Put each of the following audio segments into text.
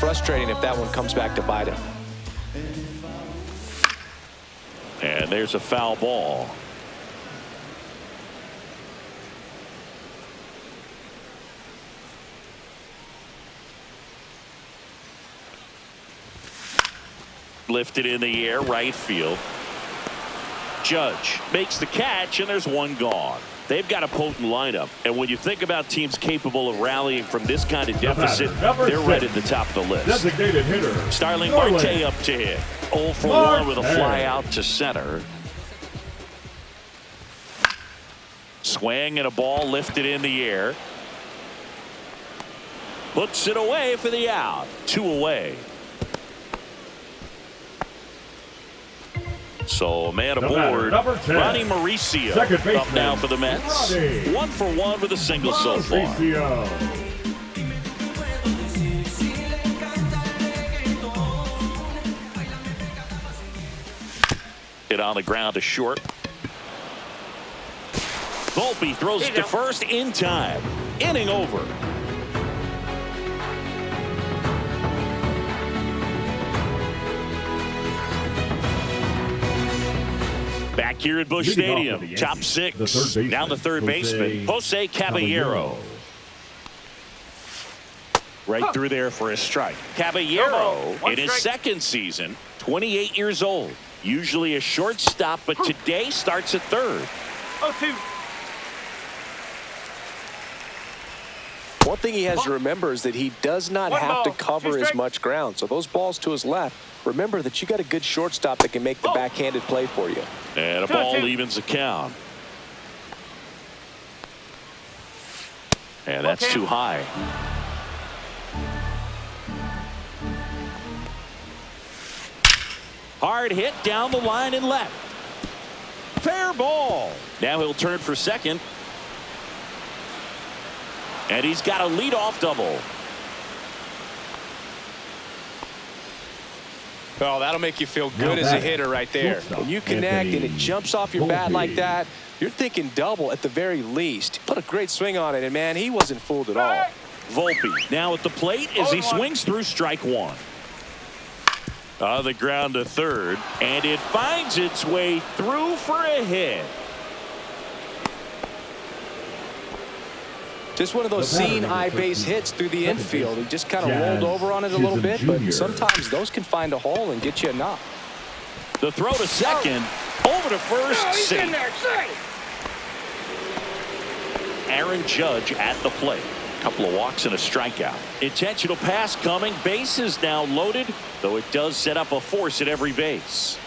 frustrating if that one comes back to bite him. And there's a foul ball. Lifted in the air, right field. Judge makes the catch, and there's one gone. They've got a potent lineup, and when you think about teams capable of rallying from this kind of deficit, they're right at the top of the list. Designated hitter, Starling Marte up to hit. 0 for 1 with a fly out to center. Swing and a ball lifted in the air. Puts it away for the out. 2 away. So a man aboard, Ronnie Mauricio up now for the Mets. 1 for 1 with a single so far. Hit on the ground to short. Volpe throws it to first in time. Inning over. Back here at Busch Stadium, top 6. Now the third baseman, Jose Caballero. Right through there for a strike. Caballero in his second season, 28 years old. Usually a shortstop, but today starts at third. 0-2. One thing he has to remember is that he does not have to cover as much ground. So those balls to his left, remember that you got a good shortstop that can make the backhanded play for you. And a ball evens the count. And that's too high. Hard hit down the line and left. Fair ball. Now he'll turn for second. And he's got a leadoff double. Oh, that'll make you feel good as a hitter right there. When you connect and it jumps off your bat like that, you're thinking double at the very least. Put a great swing on it, and man, he wasn't fooled at all. Volpe now at the plate as he swings through strike 1. On the ground to third, and it finds its way through for a hit. Just one of those seen high base hits through the infield. He just kind of rolled over on it a little bit, but sometimes those can find a hole and get you a knock. The throw to second, over to first, safe. Aaron Judge at the plate. Couple of walks and a strikeout. Intentional pass coming. Bases now loaded, though it does set up a force at every base.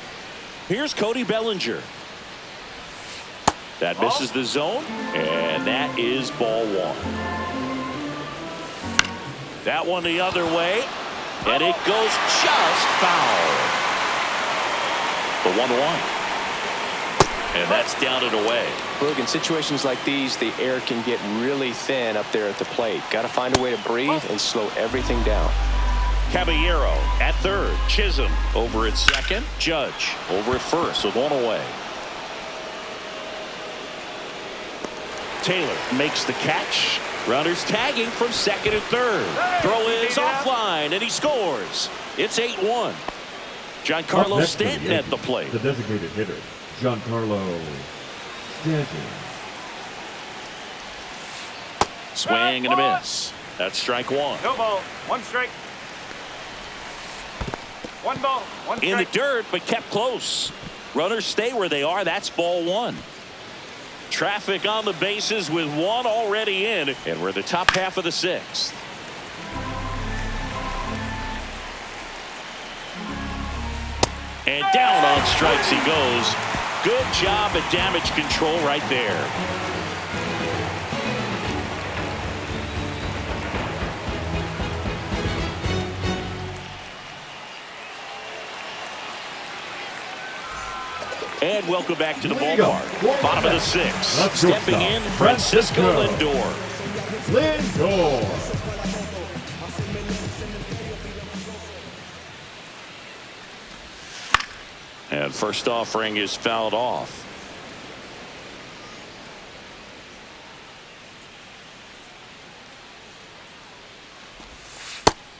Here's Cody Bellinger. That misses the zone, and that is ball 1. That one the other way, and it goes just foul. The 1-1. And that's down and away. Look, in situations like these, the air can get really thin up there at the plate. Got to find a way to breathe and slow everything down. Caballero at third. Chisholm over at second. Judge over at first with 1 away. Taylor makes the catch. Runners tagging from second and third. Throw is offline, and he scores. It's 8-1. Giancarlo Stanton at the plate. The designated hitter, Giancarlo Stanton. Swing and a miss. That's strike 1. No ball. 1 strike. 1 ball. 1 strike. In the dirt, but kept close. Runners stay where they are. That's ball 1. Traffic on the bases with 1 already in, and we're the top half of the 6th. And down on strikes he goes. Good job at damage control right there. And welcome back to the ballpark. Bottom of the 6th. Stepping in, Francisco Lindor. And first offering is fouled off.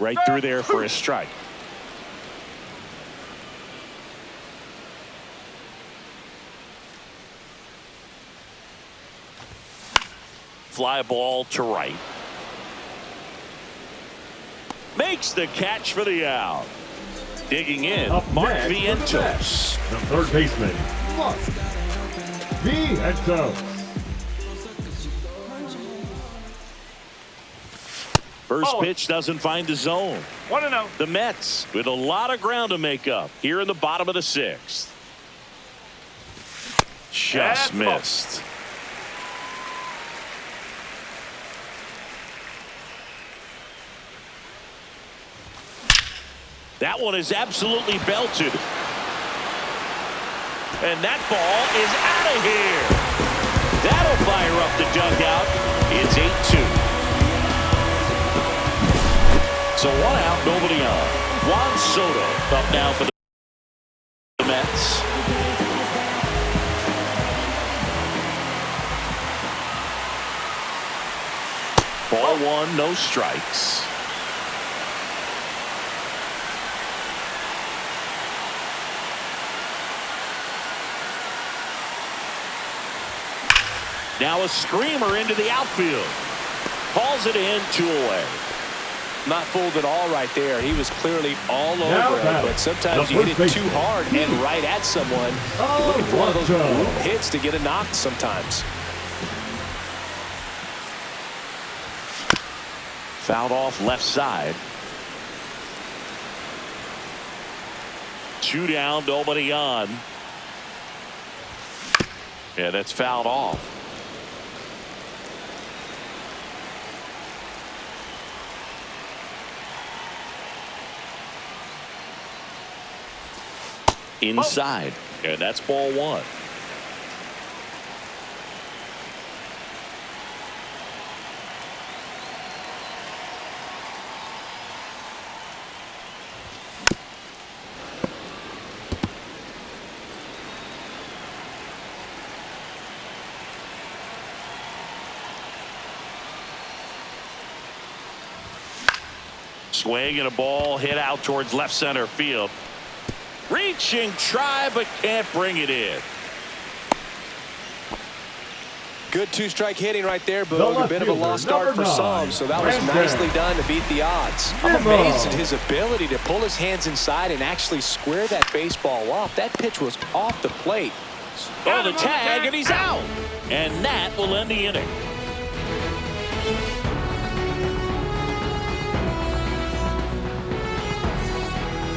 Right through there for a strike. Fly ball to right. Makes the catch for the out. Digging in, Up Mark next, Vientos. the third baseman, Mark Vientos. First pitch doesn't find the zone. 1-0. The Mets with a lot of ground to make up here in the bottom of the sixth. Just missed. That one is absolutely belted. And that ball is out of here. That'll fire up the dugout. It's 8-2. So 1 out, nobody on. Juan Soto up now for the Mets. Ball 1, no strikes. Now a screamer into the outfield. Calls it in, 2 away. Not fooled at all right there. He was clearly all Now over it, batting, but sometimes the you hit it first too baseman, hard and right at someone. You're looking for one of those group hits to get a knock sometimes. Fouled off left side. 2 down, nobody on. Yeah, that's fouled off. Inside, and that's ball 1. Swing and a ball hit out towards left center field. Reaching try, but can't bring it in. Good 2-strike hitting right there, Boog. A bit of a lost start for some, so that was Brandon. nicely done to beat the odds. I'm amazed at his ability to pull his hands inside and actually square that baseball up. That pitch was off the plate. Oh, the tag, and he's out. And that will end the inning.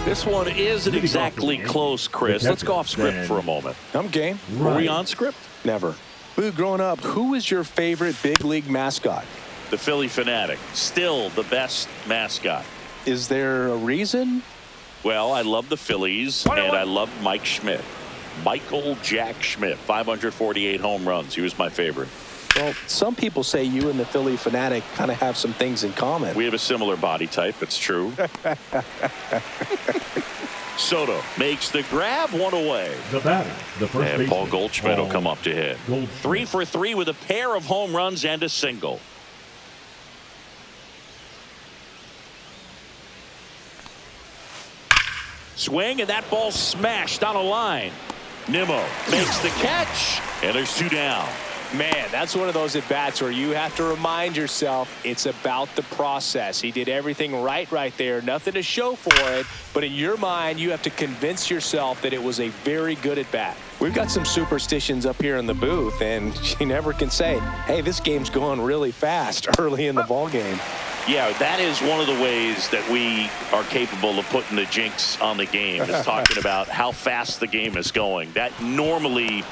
This one isn't exactly close, Chris. Let's go off script for a moment. I'm game. Are we on script? Never. Boog, growing up, who was your favorite big league mascot? The Philly Fanatic. Still the best mascot. Is there a reason? Well, I love the Phillies, and I love Mike Schmidt. Michael Jack Schmidt, 548 home runs. He was my favorite. Well, some people say you and the Philly Fanatic kind of have some things in common. We have a similar body type. It's true. Soto makes the grab, 1 away. The batter, the first And baseman, Paul Goldschmidt will come up to hit. Goldschmidt. 3 for 3 with a pair of home runs and a single. Swing, and that ball smashed on a line. Nimmo makes the catch, and there's 2 down. Man, that's one of those at-bats where you have to remind yourself it's about the process. He did everything right there. Nothing to show for it, but in your mind, you have to convince yourself that it was a very good at-bat. We've got some superstitions up here in the booth, and you never can say, hey, this game's going really fast early in the ball game. Yeah, that is one of the ways that we are capable of putting the jinx on the game, is talking about how fast the game is going. That normally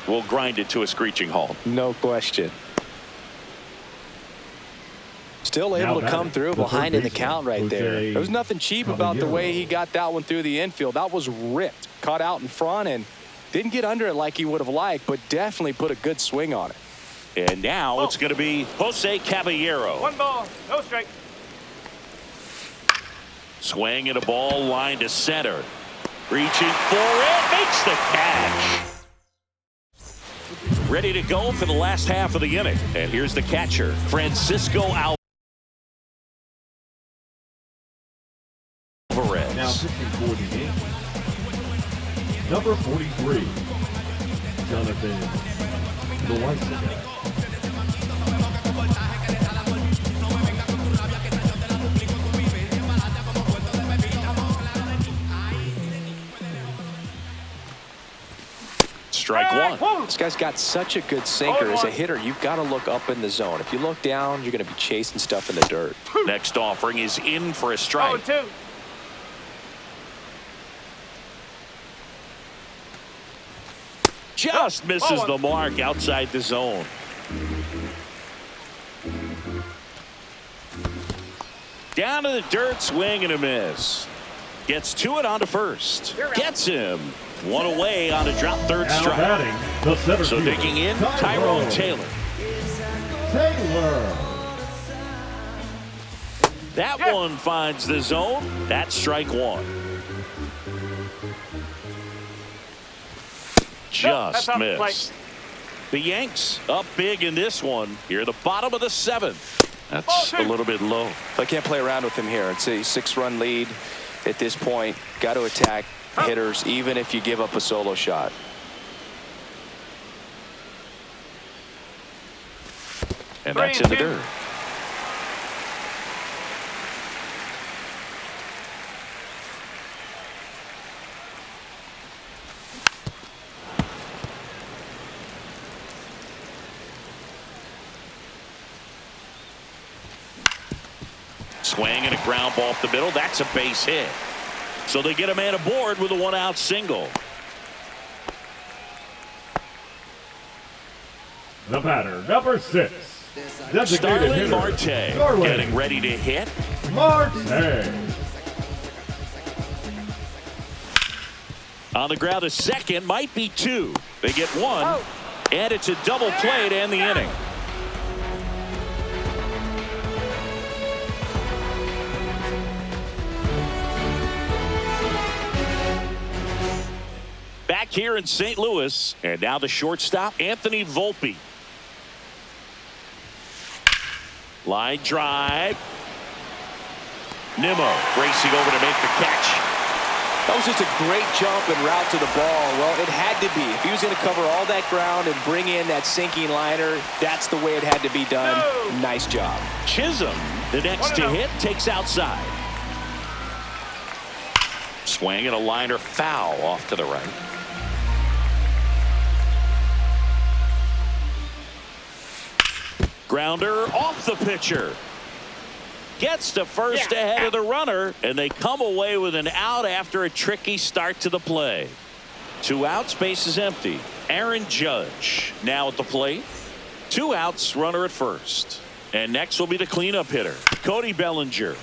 will grind it to a screeching halt. No question. Still able to come through behind in the count right there. There was nothing cheap about the way he got that one through the infield. That was ripped, caught out in front, and didn't get under it like he would have liked, but definitely put a good swing on it. And now it's going to be Jose Caballero. 1 ball, no strike. Swing and a ball line to center. Reaching for it, makes the catch. Ready to go for the last half of the inning. And here's the catcher, Francisco Alvarez. Alvarez. Now pitching for the Yanks, number 43, Jonathan Loaizaga. Strike one. This guy's got such a good sinker. As a hitter, you've got to look up in the zone. If you look down, you're going to be chasing stuff in the dirt. Next offering is in for a strike. 0-2. Just misses the mark outside the zone. Down to the dirt, swing and a miss. Gets to it on to first. Gets him. One away on a drop third Now strike. batting, the center So fielder, digging in, Tyrone Taylor. Taylor. That one finds the zone. That's strike one. Just missed. The Yanks up big in this one. Here at the bottom of the seventh. That's a little bit low. I can't play around with him here. It's a 6-run lead at this point. Got to attack hitters even if you give up a solo shot. And that's in the dirt. Swing and a ground ball up the middle. That's a base hit. So they get a man aboard with a one-out single. The batter, number 6, designated Starling hitter, Marte Starling getting ready to hit. Marte. On the ground, a second, might be two. They get one, and it's a double play to end the inning. Back here in St. Louis, and now the shortstop, Anthony Volpe. Line drive. Nimmo racing over to make the catch. That was just a great jump and route to the ball. Well, it had to be. If he was going to cover all that ground and bring in that sinking liner, that's the way it had to be done. Nice job. Chisholm, the next to hit, takes outside. Swing and a liner foul off to the right. Grounder off the pitcher. Gets to first ahead of the runner, and they come away with an out after a tricky start to the play. 2 outs, base is empty. Aaron Judge now at the plate. 2 outs, runner at first. And next will be the cleanup hitter, Cody Bellinger.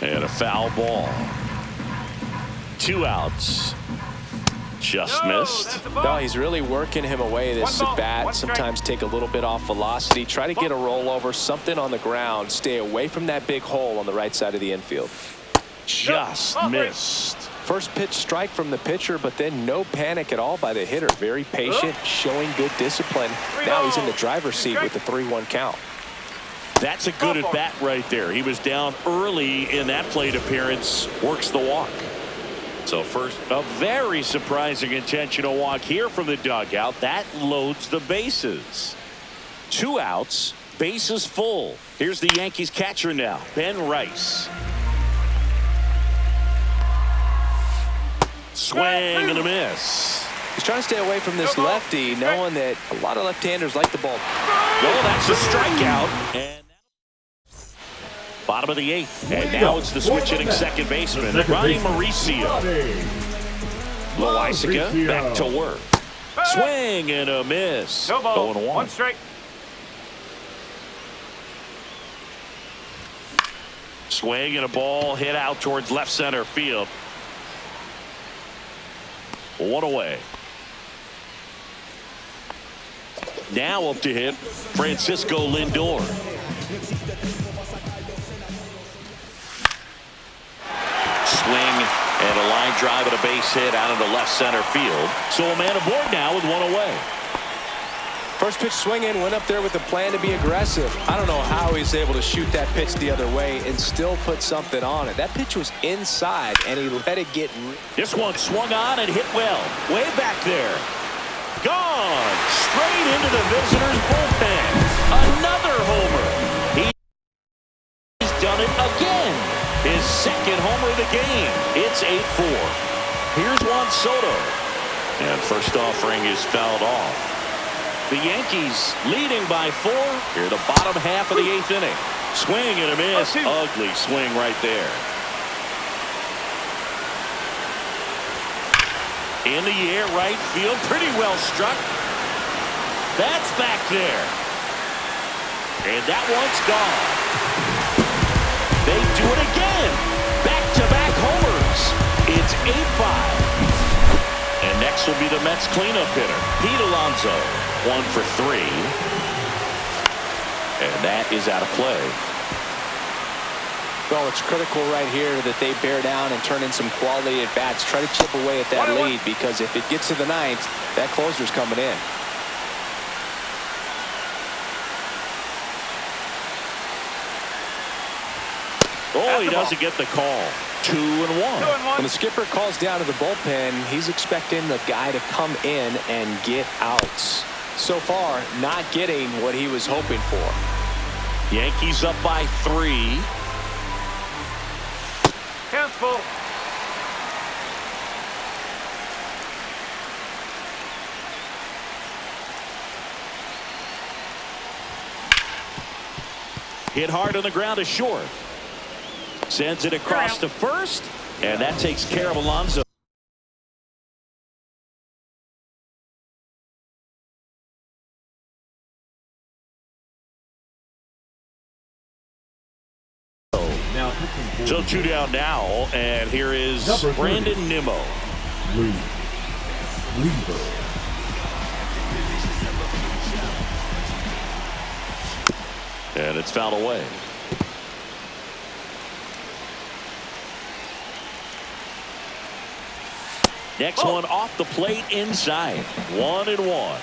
And a foul ball. 2 outs. Just missed. No, he's really working him away this at bat. Sometimes take a little bit off velocity. Try to get a rollover, something on the ground. Stay away from that big hole on the right side of the infield. Just missed. First pitch strike from the pitcher, but then no panic at all by the hitter. Very patient, showing good discipline. Now he's in the driver's seat with the 3-1 count. That's a good at bat right there. He was down early in that plate appearance. Works the walk. So first, a very surprising intentional walk here from the dugout. That loads the bases. 2 outs, bases full. Here's the Yankees catcher now, Ben Rice. Swing and a miss. He's trying to stay away from this lefty, knowing that a lot of left-handers like the ball. Well, that's a strikeout. And bottom of the 8th. And now it's the switch hitting second baseman, Ronnie Mauricio. Loaizaga back to work. Swing and a miss. No ball. 0-1. 1 strike. Swing and a ball hit out towards left center field. 1 away. Now up to hit Francisco Lindor. Swing and a line drive and a base hit out into left center field. So a man aboard now with 1 away. First pitch swinging, went up there with the plan to be aggressive. I don't know how he's able to shoot that pitch the other way and still put something on it. That pitch was inside, and he let it get... This one swung on and hit well. Way back there. Gone. Straight into the visitors' bullpen. Another homer. He's done it again. His second homer of the game. It's 8-4. Here's Juan Soto. And first offering is fouled off. The Yankees leading by 4 here the bottom half of the 8th inning. Swing and a miss. Ugly swing right there. In the air, right field. Pretty well struck. That's back there. And that one's gone. They do it again. Back-to-back homers. It's 8-5. And next will be the Mets cleanup hitter, Pete Alonso. 1 for 3. And that is out of play. Well, it's critical right here that they bear down and turn in some quality at bats. Try to chip away at that lead, because if it gets to the 9th, that closer's coming in. Oh, he doesn't get the call. 2-1. When the skipper calls down to the bullpen, he's expecting the guy to come in and get outs. So far, not getting what he was hoping for. Yankees up by 3. Hands full. Hit hard on the ground to short. Sends it across to first, and that takes care of Alonso. So 2 down now, and here is Brandon Nimmo. And it's fouled away. Next one off the plate inside. 1-1.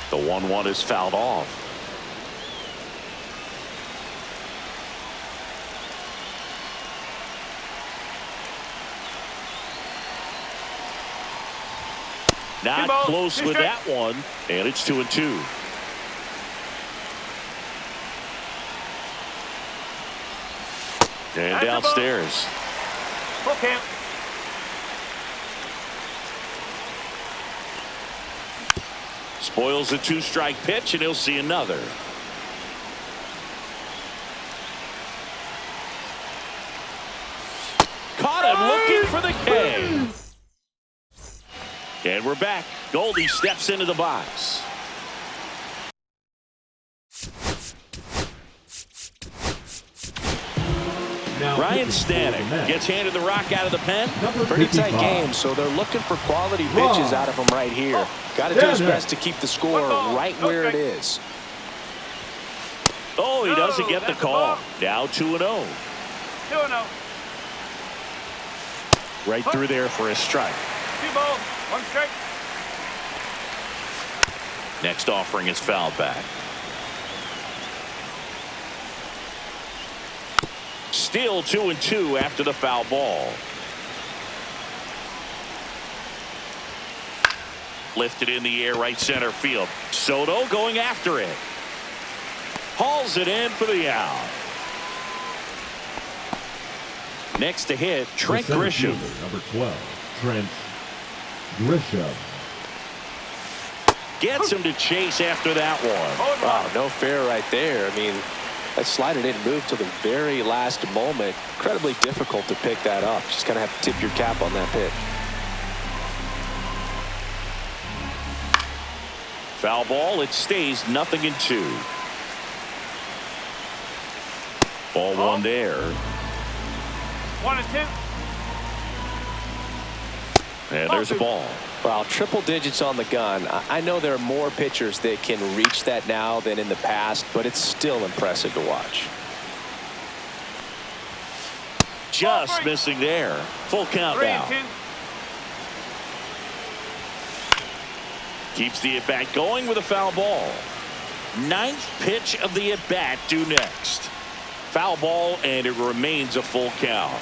The 1-1 is fouled off. Not close with that one, and it's 2-2. And downstairs. Full camp. Spoils a 2-strike pitch, and he'll see another. Caught him looking for the K. And we're back. Goldie steps into the box. Ryan Stanek gets handed the rock out of the pen. Pretty tight game, so they're looking for quality pitches out of him right here. Got to do his best to keep the score right where it is. Oh, he doesn't get the call. Now 2-0. 2-0. Right through there for a strike. 2 balls, 1 strike. Next offering is fouled back. Still 2-2 after the foul ball. Lifted in the air, right center field. Soto going after it. Hauls it in for the out. Next to hit, Trent Grisham. Number 12, Trent Grisham. Gets him to chase after that one. Wow, no fair right there. I mean, that slider didn't move till the very last moment. Incredibly difficult to pick that up. Just kind of have to tip your cap on that pitch. Foul ball. It stays 0-2. Ball 1 there. 1-2. And there's a ball. Wow, triple digits on the gun. I know there are more pitchers that can reach that now than in the past, but it's still impressive to watch. Just missing there. Full count now. Keeps the at-bat going with a foul ball. Ninth pitch of the at-bat due next. Foul ball, and it remains a full count.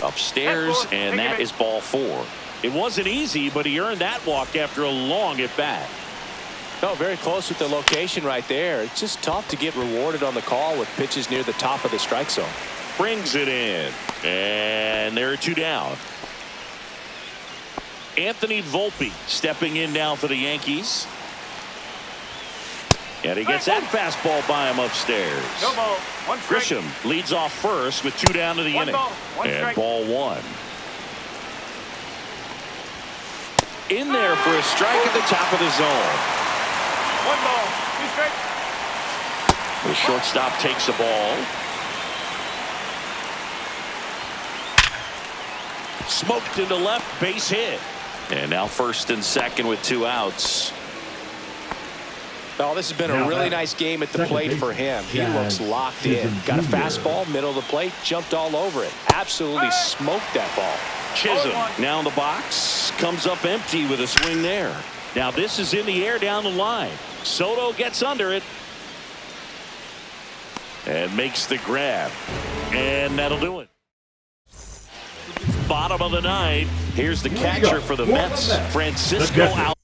Upstairs, and that is ball 4. It wasn't easy, but he earned that walk after a long at-bat. No, very close with the location right there. It's just tough to get rewarded on the call with pitches near the top of the strike zone. Brings it in, and there are 2 down. Anthony Volpe stepping in now for the Yankees. And he gets that fastball by him upstairs. No ball. 1 strike. Grisham leads off first with 2 down to the inning. And strike. ball 1. In there for a strike at the top of the zone. 1 ball. 2 strike. The shortstop takes the ball. Smoked into left, base hit. And now first and second with 2 outs. Oh, this has been a really nice game at the plate for him. He looks locked in. Got a fastball, middle of the plate, jumped all over it. Absolutely smoked that ball. Chisholm now in the box. Comes up empty with a swing there. Now this is in the air down the line. Soto gets under it. And makes the grab. And that'll do it. Bottom of the 9th. Here's the catcher for the Mets. Francisco out.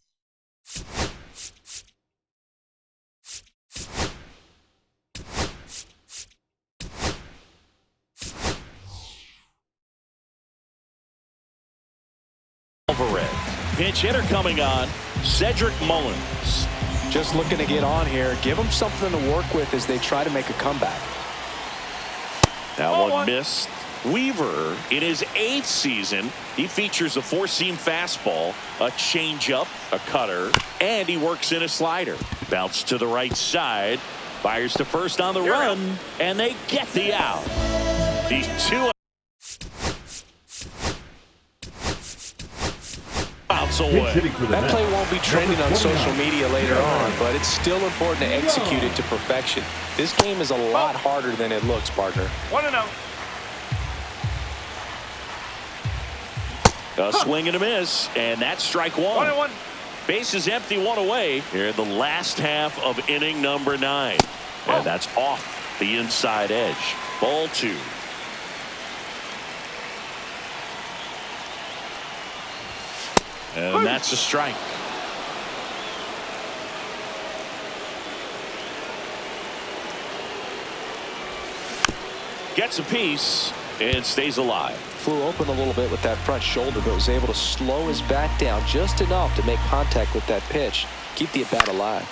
Pinch hitter coming on, Cedric Mullins. Just looking to get on here. Give them something to work with as they try to make a comeback. That one missed. Weaver in his 8th season. He features a 4-seam fastball, a changeup, a cutter, and he works in a slider. Bounce to the right side. Fires to first on the run, and they get the out. These 2 outs away. That play won't be trending on social media later on, but it's still important to execute it to perfection. This game is a lot harder than it looks, partner. 1-0. A swing and a miss, and that's strike 1. 1-1. Base is empty, 1 away. Here in the last half of inning number 9. And that's off the inside edge. Ball 2. And that's a strike. Gets a piece and stays alive. Flew open a little bit with that front shoulder, but was able to slow his bat down just enough to make contact with that pitch. Keep the at-bat alive.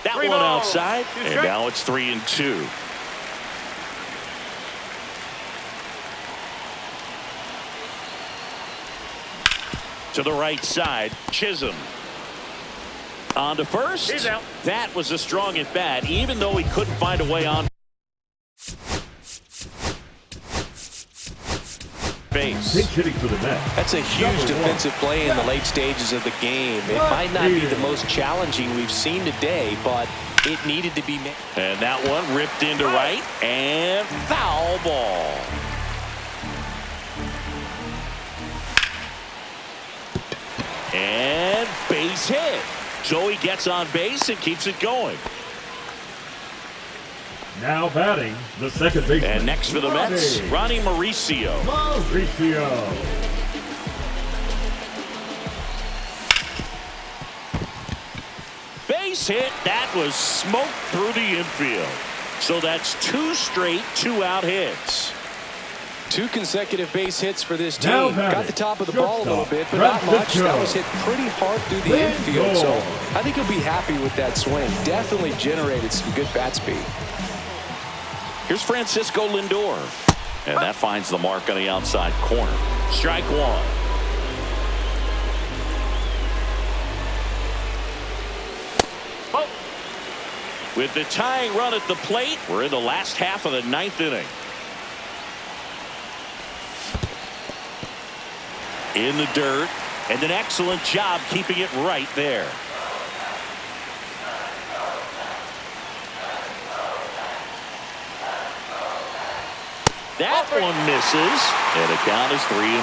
That one outside, and now it's 3-2. To the right side, Chisholm. On to first. He's out. That was a strong at bat, even though he couldn't find a way on base. That's a huge defensive play in the late stages of the game. It might not be the most challenging we've seen today, but it needed to be made. And that one ripped into right, and foul ball. And base hit. So he gets on base and keeps it going. Now batting, the second baseman. And next for the Mets, Ronnie Mauricio. Base hit. That was smoked through the infield. So that's 2 straight 2-out hits. 2 consecutive base hits for this team. Got the top of the ball a little bit, but not much. That was hit pretty hard through the infield, so I think he'll be happy with that swing. Definitely generated some good bat speed. Here's Francisco Lindor. And that finds the mark on the outside corner. Strike 1. With the tying run at the plate, we're in the last half of the 9th inning. In the dirt, and an excellent job keeping it right there. That one misses, and the count is 3-1.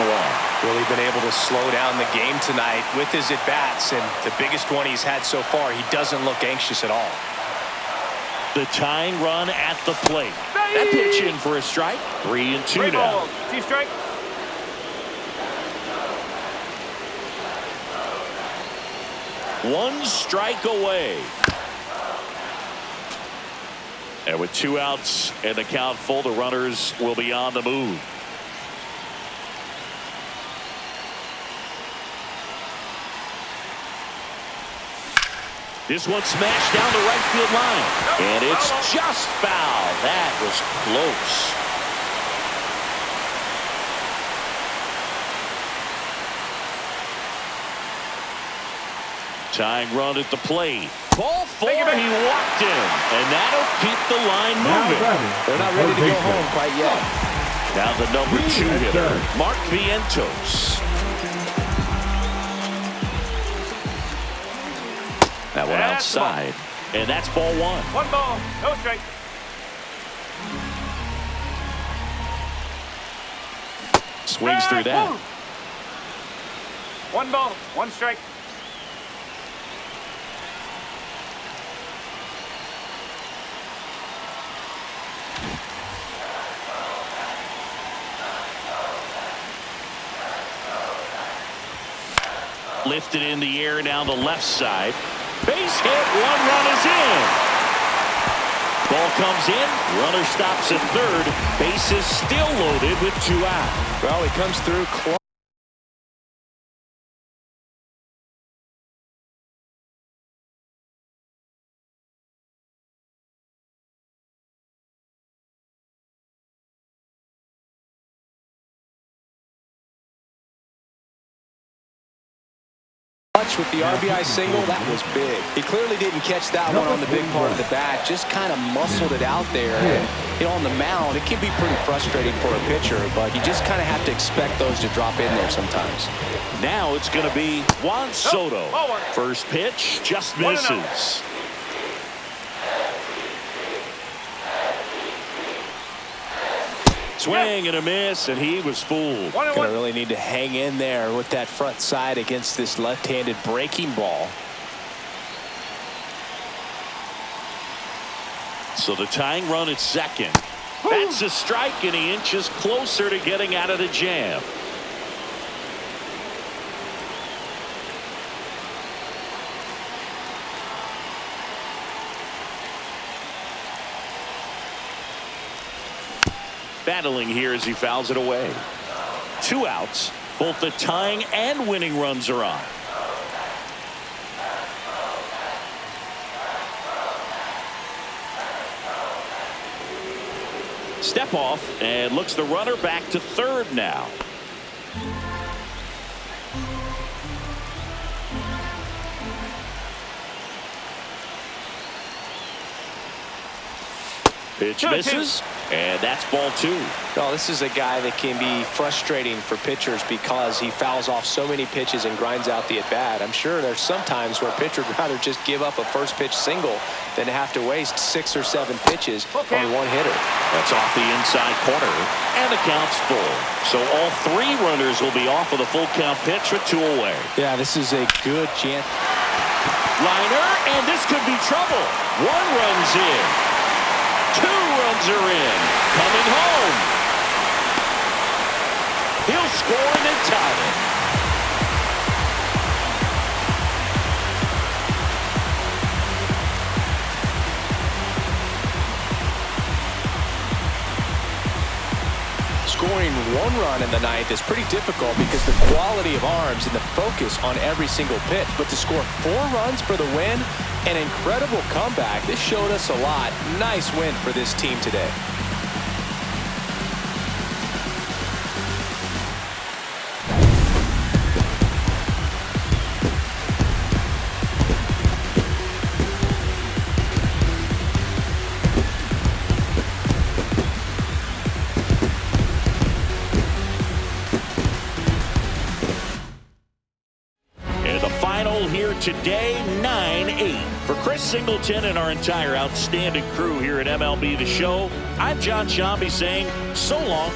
Really been able to slow down the game tonight with his at-bats, and the biggest one he's had so far, he doesn't look anxious at all. The tying run at the plate. That pitch in for a strike. 3-2 now. 2 strike. One strike away. And with 2 outs and the count full, the runners will be on the move. This one smashed down the right field line. And it's just foul. That was close. Tying run at the plate. Ball 4, he walked in. And that'll keep the line moving. They're not ready to go home quite yet. Now the number 2 hitter, Mark Vientos. That one outside. And that's ball 1. 1 ball, no strike. Swings through that. 1 ball, 1 strike. Lifted in the air down the left side. Base hit. 1 run is in. Ball comes in. Runner stops at third. Base is still loaded with 2 out. Well, he comes through close. With the RBI single, that was big. He clearly didn't catch that one on the big part of the bat, just kind of muscled it out there. And, you know, on the mound, it can be pretty frustrating for a pitcher, but you just kind of have to expect those to drop in there sometimes. Now it's going to be Juan Soto. First pitch just misses. Swing and a miss, and he was fooled. Gonna really need to hang in there with that front side against this left-handed breaking ball. So the tying run at second. That's a strike, and he inches closer to getting out of the jam. Battling here as he fouls it away. 2 outs. Both the tying and winning runs are on. Step off and looks the runner back to third now. Pitch misses, and that's ball 2. Well, this is a guy that can be frustrating for pitchers because he fouls off so many pitches and grinds out the at-bat. I'm sure there's some times where a pitcher would rather just give up a first pitch single than to have to waste 6 or 7 pitches on 1 hitter. That's off the inside corner, and the count's full. So all 3 runners will be off with a full count pitch with 2 away. Yeah, this is a good chance. Liner, and this could be trouble. 1 run's in. 2 runs are in. Coming home. He'll score and then tie it. Scoring 1 run in the 9th is pretty difficult because the quality of arms and the focus on every single pitch. But to score 4 runs for the win, an incredible comeback. This showed us a lot. Nice win for this team today. And the final here today, 9-8. For Chris Singleton and our entire outstanding crew here at MLB The Show, I'm John Shambi saying so long